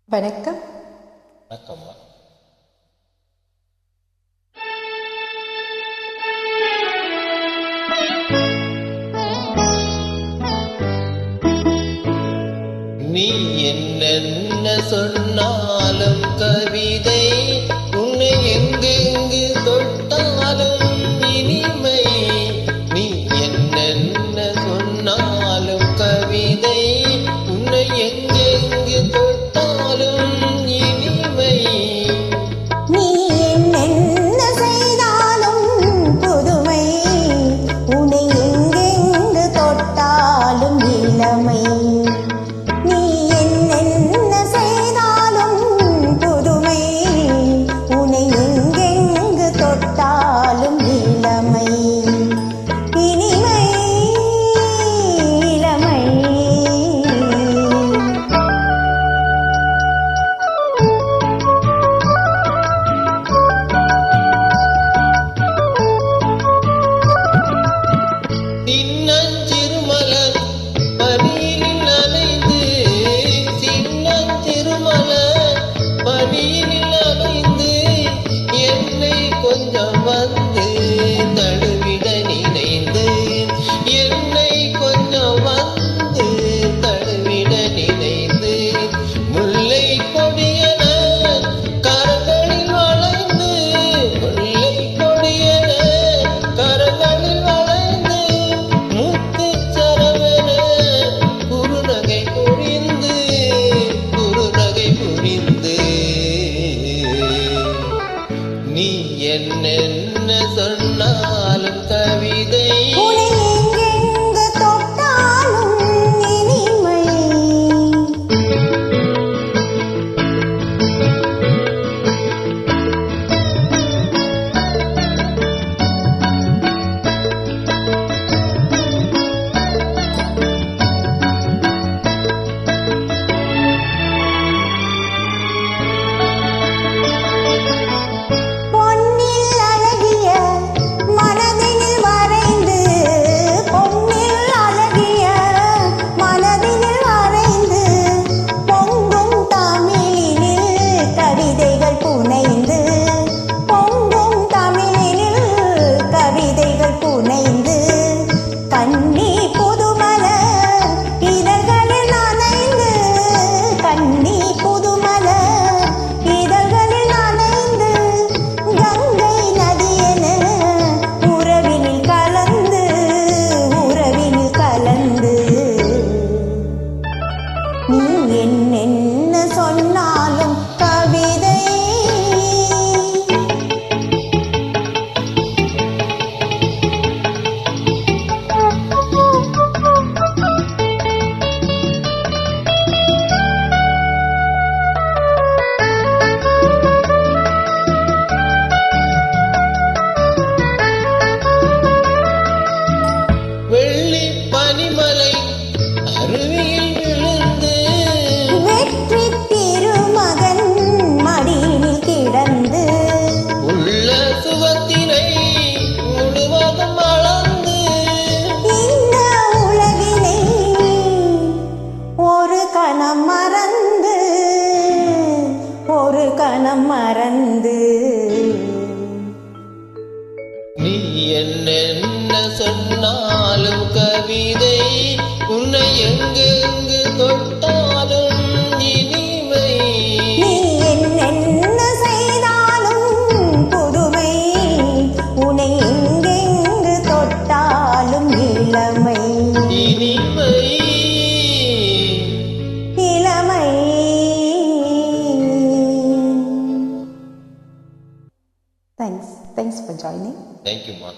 வணக்கம். வணக்கம்மா. நீ என்னென்ன சொன்னாலும் கவிதை, உன்னை எங்கெங்கு தொட்டாலும் இனிமை. நீ என்னென்ன சொன்னாலும் கவிதை, உன்னை எங்கெங்கு தொட்டாலும் இனிமை. நீ என்னென்ன செய்தாலும் புதுமை, உன்னை எங்கெங்கு தொட்டாலும் இளமை. நீ என்னென்ன செய்தாலும் புதுமை, உன்னை எங்கெங்கு தொட்டாலும் இளமை. இனிமை இளமை. சின்னஞ்சிறுமலர் பனியில் நனைந்து, சின்னஞ்சிறுமலர் பனியில் நனைந்து, என்னை கொஞ்சம் வந்து தழுவிட நினைந்து, என்னை கொஞ்சம் வந்து தழுவிட நினைந்து, முல்லை கொடியன கரங்களில் வளைந்து, முல்லை கொடியன கரங்களில் வளைந்து, முத்துச்சரவென குறுநகை புரிந்து, குறுநகை புரிந்து. நீ என்னென்ன சொன்னாலும் கவிதை, உன்னை எங்கெங்கு தொட்டாலும் இனிமை. பொன்னில் அழகிய மனதினில் வரைந்து, பொன்னில் அழகிய மனதினில் வரைந்து, பொங்கும் தமிழினில் கவிதைகள் புனைந்து, பொங்கும் தமிழினில் கவிதைகள் புனைந்து, கண்ணி புதுமலர் இதழ்களில் நனைந்து, கண்ணி புதுமலர் இதழ்களில் நனைந்து, கங்கை நதியென உறவினில் கலந்து, உறவினில் கலந்து. நீ என்னென்ன சொன்னாலும் கவிதை. வெள்ளி பனிமலை அருவியில் விழுந்து, வெற்றி திருமகன் மடியினில் கிடந்து, உள்ள சுகத்தினை முழுவதும் அளந்து, இந்த உலகினை ஒரு கணம் மறந்து, ஒரு கணம் மறந்து. நீ என்னென்ன சொன்னாலும் கவிதை, உன்னை எங்கெங்கு தொட்டாலும் இனிமை. நீ என்னென்ன செய்தாலும் புதுமை, உன்னை எங்கெங்கு தொட்டாலும் இளமை. இனிமை. இளமை. Thanks for joining. தேங்க்யூம்மா.